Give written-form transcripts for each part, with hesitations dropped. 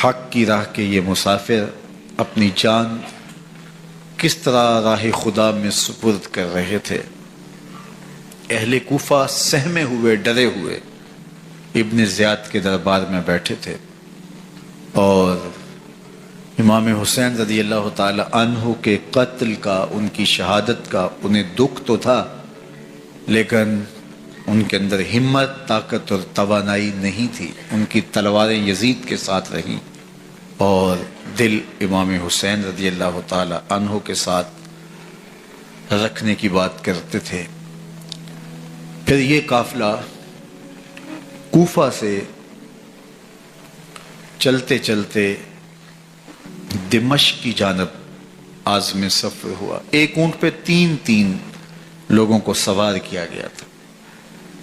حق کی راہ کے یہ مسافر اپنی جان کس طرح راہ خدا میں سپرد کر رہے تھے۔ اہل کوفہ سہمے ہوئے ڈرے ہوئے ابن زیاد کے دربار میں بیٹھے تھے، اور امام حسین رضی اللہ تعالی عنہ کے قتل کا، ان کی شہادت کا انہیں دکھ تو تھا، لیکن ان کے اندر ہمت، طاقت اور توانائی نہیں تھی۔ ان کی تلواریں یزید کے ساتھ رہیں اور دل امام حسین رضی اللہ تعالی عنہ کے ساتھ رکھنے کی بات کرتے تھے۔ پھر یہ قافلہ کوفہ سے چلتے چلتے دمشق کی جانب عازم سفر ہوا۔ ایک اونٹ پہ تین لوگوں کو سوار کیا گیا تھا۔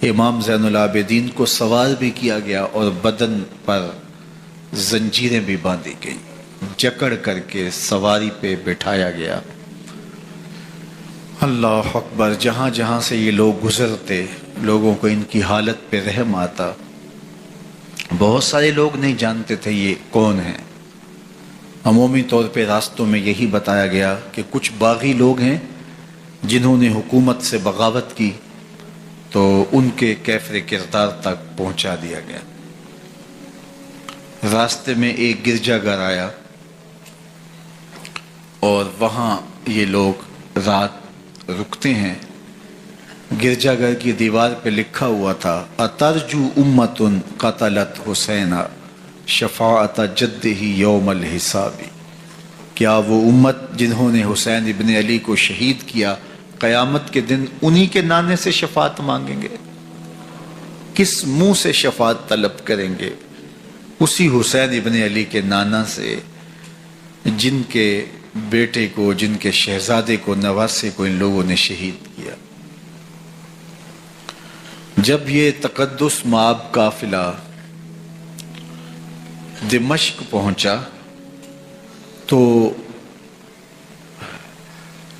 امام زین العابدین کو سوار بھی کیا گیا اور بدن پر زنجیریں بھی باندھی گئیں، جکڑ کر کے سواری پہ بٹھایا گیا۔ اللہ اکبر! جہاں جہاں سے یہ لوگ گزرتے، لوگوں کو ان کی حالت پہ رحم آتا۔ بہت سارے لوگ نہیں جانتے تھے یہ کون ہیں۔ عمومی طور پہ راستوں میں یہی بتایا گیا کہ کچھ باغی لوگ ہیں جنہوں نے حکومت سے بغاوت کی، تو ان کے کیفر کردار تک پہنچا دیا گیا۔ راستے میں ایک گرجا گھر آیا اور وہاں یہ لوگ رات رکتے ہیں۔ گرجا گھر کی دیوار پہ لکھا ہوا تھا: اترجو امت قتلت حسینا شفاعت جدہ یوم الحساب۔ کیا وہ امت جنہوں نے حسین ابن علی کو شہید کیا، قیامت کے دن انہی کے نانے سے شفاعت مانگیں گے؟ کس منہ سے شفاعت طلب کریں گے؟ اسی حسین ابن علی کے نانا سے، جن کے بیٹے کو، جن کے شہزادے کو، نواسے کو ان لوگوں نے شہید کیا۔ جب یہ تقدس مآب قافلہ دمشق پہنچا تو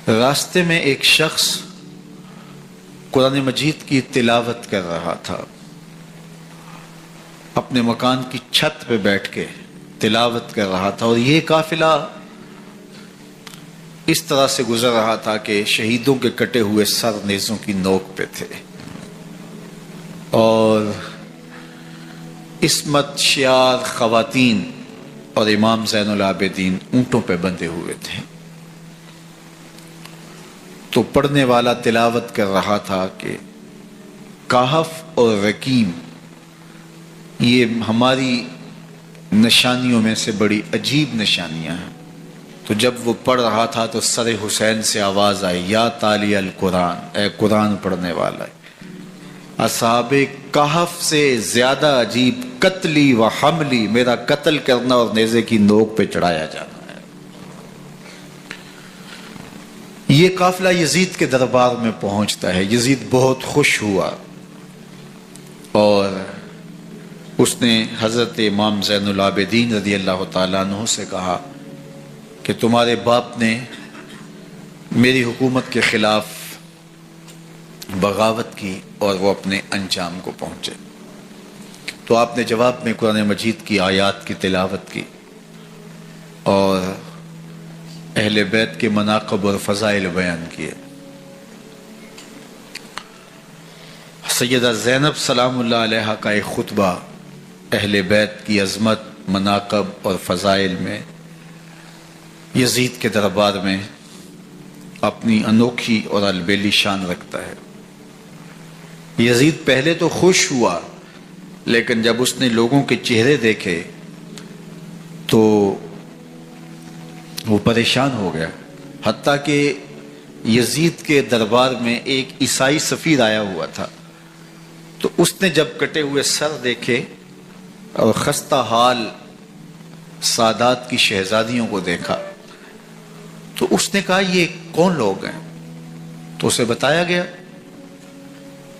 راستے میں ایک شخص قرآن مجید کی تلاوت کر رہا تھا۔ اپنے مکان کی چھت پہ بیٹھ کے تلاوت کر رہا تھا، اور یہ قافلہ اس طرح سے گزر رہا تھا کہ شہیدوں کے کٹے ہوئے سر نیزوں کی نوک پہ تھے، اور عصمت شیار خواتین اور امام زین العابدین اونٹوں پہ بندھے ہوئے تھے۔ تو پڑھنے والا تلاوت کر رہا تھا کہ کہف اور رقیم یہ ہماری نشانیوں میں سے بڑی عجیب نشانیاں ہیں۔ تو جب وہ پڑھ رہا تھا تو سر حسین سے آواز آئی: یا تالی القرآن، اے قرآن پڑھنے والا، اصحاب کہف سے زیادہ عجیب قتلی و حملی، میرا قتل کرنا اور نیزے کی نوک پہ چڑھایا جانا ہے۔ یہ قافلہ یزید کے دربار میں پہنچتا ہے۔ یزید بہت خوش ہوا اور اس نے حضرت امام زین العابدین رضی اللہ تعالیٰ عنہ سے کہا کہ تمہارے باپ نے میری حکومت کے خلاف بغاوت کی اور وہ اپنے انجام کو پہنچے۔ تو آپ نے جواب میں قرآن مجید کی آیات کی تلاوت کی اور اہل بیت کے مناقب اور فضائل بیان کیے۔ سیدہ زینب سلام اللہ علیہا کا ایک خطبہ اہل بیت کی عظمت، مناقب اور فضائل میں یزید کے دربار میں اپنی انوکھی اور البیلی شان رکھتا ہے۔ یزید پہلے تو خوش ہوا، لیکن جب اس نے لوگوں کے چہرے دیکھے تو وہ پریشان ہو گیا۔ حتیٰ کہ یزید کے دربار میں ایک عیسائی سفیر آیا ہوا تھا، تو اس نے جب کٹے ہوئے سر دیکھے اور خستہ حال سادات کی شہزادیوں کو دیکھا تو اس نے کہا یہ کون لوگ ہیں؟ تو اسے بتایا گیا،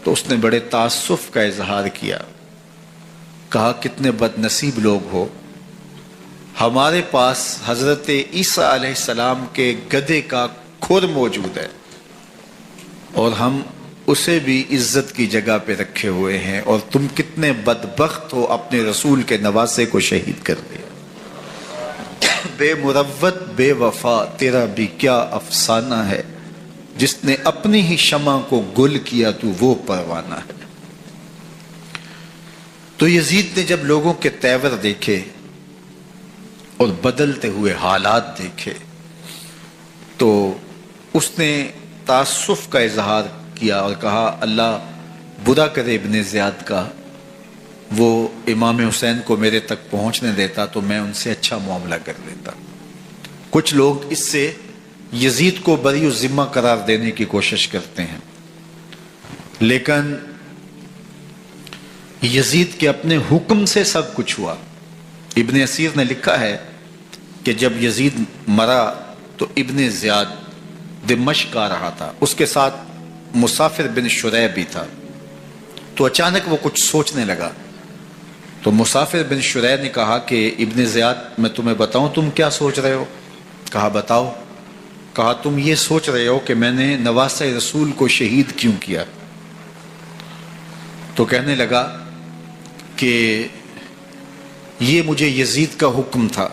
تو اس نے بڑے تعصف کا اظہار کیا، کہا کتنے بد نصیب لوگ ہو، ہمارے پاس حضرت عیسیٰ علیہ السلام کے گدھے کا کھر موجود ہے اور ہم اسے بھی عزت کی جگہ پہ رکھے ہوئے ہیں، اور تم کتنے بدبخت ہو، اپنے رسول کے نواسے کو شہید کر دیا۔ بے مروت بے وفا تیرا بھی کیا افسانہ ہے، جس نے اپنی ہی شمع کو گل کیا تو وہ پروانہ ہے۔ تو یزید نے جب لوگوں کے تیور دیکھے اور بدلتے ہوئے حالات دیکھے تو اس نے تعصف کا اظہار کیا اور کہا اللہ برا کرے ابن زیاد کا، وہ امام حسین کو میرے تک پہنچنے دیتا تو میں ان سے اچھا معاملہ کر لیتا۔ کچھ لوگ اس سے یزید کو بری الذمہ قرار دینے کی کوشش کرتے ہیں، لیکن یزید کے اپنے حکم سے سب کچھ ہوا۔ ابن اسیر نے لکھا ہے کہ جب یزید مرا تو ابن زیاد دمشق آ رہا تھا، اس کے ساتھ مسافر بن شریح بھی تھا، تو اچانک وہ کچھ سوچنے لگا۔ تو مسافر بن شریح نے کہا کہ ابن زیاد میں تمہیں بتاؤں تم کیا سوچ رہے ہو؟ کہا بتاؤ۔ کہا تم یہ سوچ رہے ہو کہ میں نے نواسہ رسول کو شہید کیوں کیا؟ تو کہنے لگا کہ یہ مجھے یزید کا حکم تھا،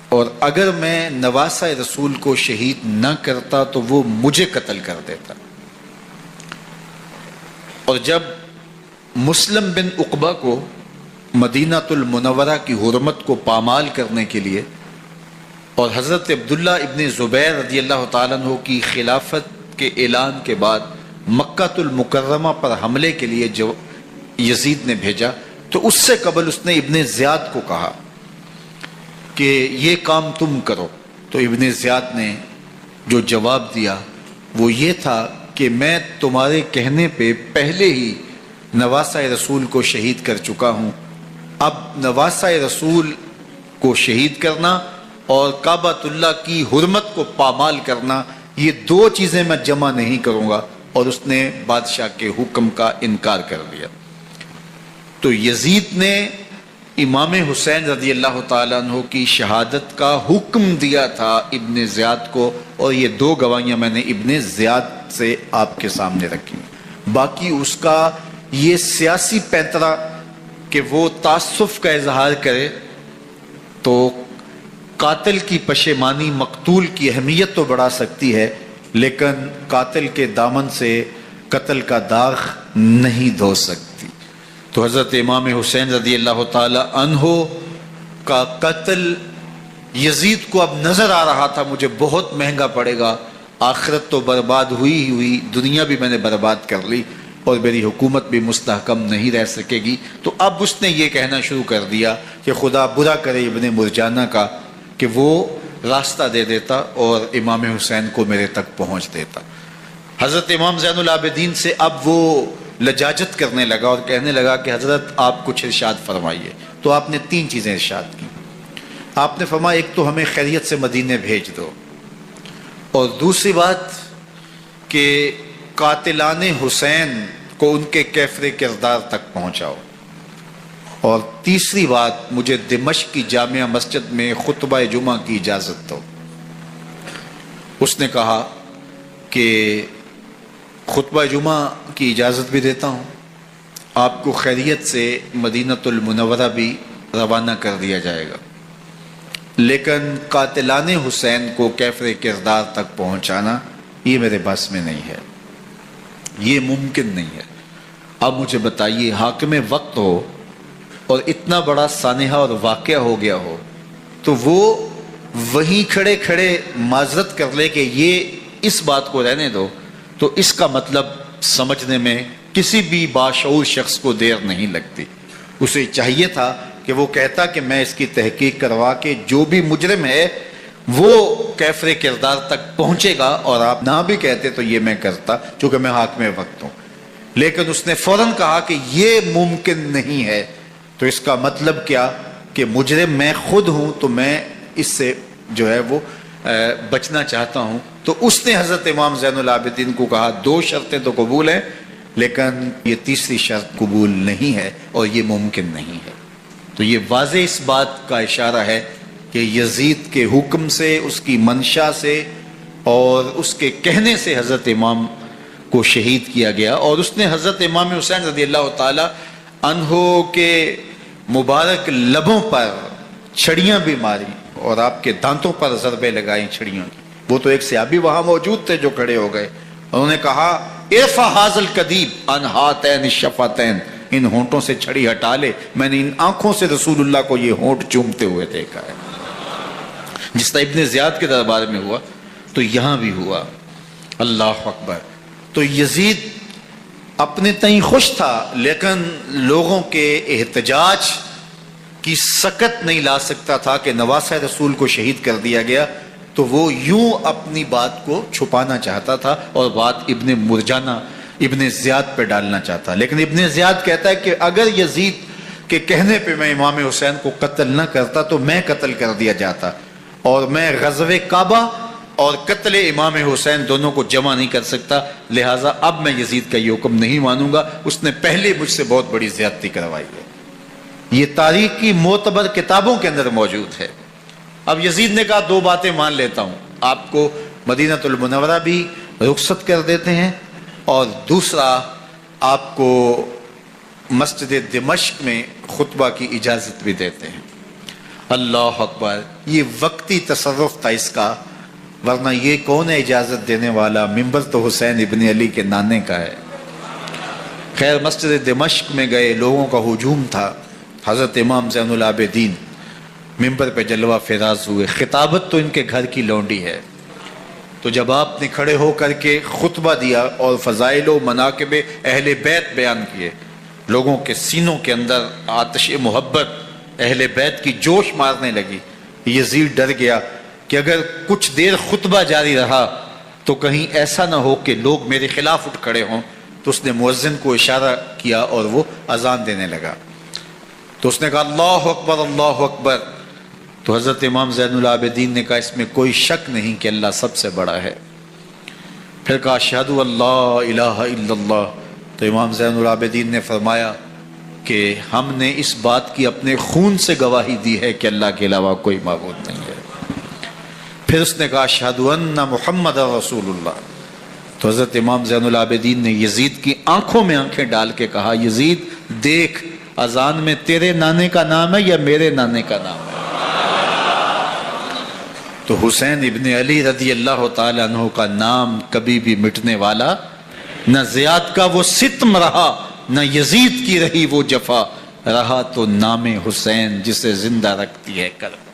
اور اگر میں نواسہ رسول کو شہید نہ کرتا تو وہ مجھے قتل کر دیتا۔ اور جب مسلم بن عقبہ کو مدینہ المنورہ کی حرمت کو پامال کرنے کے لیے اور حضرت عبداللہ ابن زبیر رضی اللہ تعالیٰ عنہ کی خلافت کے اعلان کے بعد مکہ المکرمہ پر حملے کے لیے جو یزید نے بھیجا، تو اس سے قبل اس نے ابن زیاد کو کہا کہ یہ کام تم کرو۔ تو ابن زیاد نے جو جواب دیا وہ یہ تھا کہ میں تمہارے کہنے پہ پہلے ہی نواسہ رسول کو شہید کر چکا ہوں، اب نواسہ رسول کو شہید کرنا اور کعبۃ اللہ کی حرمت کو پامال کرنا، یہ دو چیزیں میں جمع نہیں کروں گا، اور اس نے بادشاہ کے حکم کا انکار کر دیا۔ تو یزید نے امام حسین رضی اللہ تعالیٰ عنہ کی شہادت کا حکم دیا تھا ابن زیاد کو، اور یہ دو گواہیاں میں نے ابن زیاد سے آپ کے سامنے رکھی۔ باقی اس کا یہ سیاسی پینترا کہ وہ تعصف کا اظہار کرے، تو قاتل کی پشیمانی مقتول کی اہمیت تو بڑھا سکتی ہے، لیکن قاتل کے دامن سے قتل کا داغ نہیں دھو سکتی۔ تو حضرت امام حسین رضی اللہ تعالی عنہ کا قتل یزید کو اب نظر آ رہا تھا مجھے بہت مہنگا پڑے گا، آخرت تو برباد ہوئی ہی ہوئی، دنیا بھی میں نے برباد کر لی، اور میری حکومت بھی مستحکم نہیں رہ سکے گی۔ تو اب اس نے یہ کہنا شروع کر دیا کہ خدا برا کرے ابن مرجانہ کا کہ وہ راستہ دے دیتا اور امام حسین کو میرے تک پہنچ دیتا۔ حضرت امام زین العابدین سے اب وہ لجاجت کرنے لگا اور کہنے لگا کہ حضرت آپ کچھ ارشاد فرمائیے۔ تو آپ نے تین چیزیں ارشاد کی۔ آپ نے فرمایا ایک تو ہمیں خیریت سے مدینے بھیج دو، اور دوسری بات کہ قاتلان حسین کو ان کے کیفر کردار تک پہنچاؤ، اور تیسری بات مجھے دمشق کی جامعہ مسجد میں خطبہ جمعہ کی اجازت دو۔ اس نے کہا کہ خطبہ جمعہ کی اجازت بھی دیتا ہوں، آپ کو خیریت سے مدینہ المنورہ بھی روانہ کر دیا جائے گا، لیکن قاتلان حسین کو کیفر کردار تک پہنچانا یہ میرے بس میں نہیں ہے، یہ ممکن نہیں ہے۔ اب مجھے بتائیے حاکم وقت ہو اور اتنا بڑا سانحہ اور واقعہ ہو گیا ہو تو وہ وہیں کھڑے کھڑے معذرت کر لے کہ یہ اس بات کو رہنے دو، تو اس کا مطلب سمجھنے میں کسی بھی باشعور شخص کو دیر نہیں لگتی۔ اسے چاہیے تھا کہ وہ کہتا کہ میں اس کی تحقیق کروا کے جو بھی مجرم ہے وہ کیفر کردار تک پہنچے گا، اور آپ نہ بھی کہتے تو یہ میں کرتا چونکہ میں حاکم وقت ہوں۔ لیکن اس نے فوراً کہا کہ یہ ممکن نہیں ہے، تو اس کا مطلب کیا کہ مجرم میں خود ہوں، تو میں اس سے جو ہے وہ بچنا چاہتا ہوں۔ تو اس نے حضرت امام زین العابدین کو کہا دو شرطیں تو قبول ہیں، لیکن یہ تیسری شرط قبول نہیں ہے اور یہ ممکن نہیں ہے۔ تو یہ واضح اس بات کا اشارہ ہے کہ یزید کے حکم سے، اس کی منشا سے اور اس کے کہنے سے حضرت امام کو شہید کیا گیا، اور اس نے حضرت امام حسین رضی اللہ تعالی عنہ کے مبارک لبوں پر چھڑیاں بھی ماری اور آپ کے دانتوں پر ضربیں لگائیں چھڑیوں کی۔ وہ تو ایک صحابی وہاں موجود تھے جو کھڑے ہو گئے، انہوں نے کہا ارفع ھذا الکدیب عن ھاتین الشفتین، ان ہونٹوں سے چھڑی ہٹا لے، میں نے ان آنکھوں سے رسول اللہ کو یہ ہونٹ چومتے ہوئے دیکھا ہے۔ جس طرح ابن زیاد کے دربار میں ہوا تو یہاں بھی ہوا۔ اللہ اکبر۔ تو یزید اپنے تئیں خوش تھا، لیکن لوگوں کے احتجاج کی سکت نہیں لا سکتا تھا کہ نواسہ رسول کو شہید کر دیا گیا، تو وہ یوں اپنی بات کو چھپانا چاہتا تھا اور بات ابن مرجانہ ابن زیاد پہ ڈالنا چاہتا۔ لیکن ابن زیاد کہتا ہے کہ اگر یزید کے کہنے پہ میں امام حسین کو قتل نہ کرتا تو میں قتل کر دیا جاتا، اور میں غزوہ کعبہ اور قتل امام حسین دونوں کو جمع نہیں کر سکتا، لہٰذا اب میں یزید کا یہ حکم نہیں مانوں گا، اس نے پہلے مجھ سے بہت بڑی زیادتی کروائی ہے۔ یہ تاریخ کی معتبر کتابوں کے اندر موجود ہے۔ اب یزید نے کہا دو باتیں مان لیتا ہوں، آپ کو مدینہ المنورہ بھی رخصت کر دیتے ہیں، اور دوسرا آپ کو مسجد دمشق میں خطبہ کی اجازت بھی دیتے ہیں۔ اللہ اکبر۔ یہ وقتی تصرف تھا اس کا، ورنہ یہ کون ہے اجازت دینے والا؟ ممبر تو حسین ابن علی کے نانے کا ہے۔ خیر مسجد دمشق میں گئے، لوگوں کا ہجوم تھا، حضرت امام زین العابدین ممبر پہ جلوہ فراز ہوئے۔ خطابت تو ان کے گھر کی لونڈی ہے، تو جب آپ نے کھڑے ہو کر کے خطبہ دیا اور فضائل و مناقب اہل بیت بیان کیے، لوگوں کے سینوں کے اندر آتش محبت اہل بیت کی جوش مارنے لگی۔ یزید ڈر گیا کہ اگر کچھ دیر خطبہ جاری رہا تو کہیں ایسا نہ ہو کہ لوگ میرے خلاف اٹھ کھڑے ہوں، تو اس نے مؤذن کو اشارہ کیا اور وہ اذان دینے لگا۔ تو اس نے کہا اللہ اکبر اللہ اکبر، تو حضرت امام زین العابدین نے کہا اس میں کوئی شک نہیں کہ اللہ سب سے بڑا ہے۔ پھر کہا اشہد اللہ الہ الا اللہ، تو امام زین العابدین نے فرمایا کہ ہم نے اس بات کی اپنے خون سے گواہی دی ہے کہ اللہ کے علاوہ کوئی معبود نہیں ہے۔ پھر اس نے کہا اشہد ان محمد رسول اللہ، تو حضرت امام زین العابدین نے یزید کی آنکھوں میں آنکھیں ڈال کے کہا یزید دیکھ، اذان میں تیرے نانے کا نام ہے یا میرے نانے کا نام ہے؟ تو حسین ابن علی رضی اللہ تعالیٰ عنہ کا نام کبھی بھی مٹنے والا نہ، زیاد کا وہ ستم رہا نہ یزید کی رہی وہ جفا، رہا تو نام حسین جسے زندہ رکھتی ہے کرب۔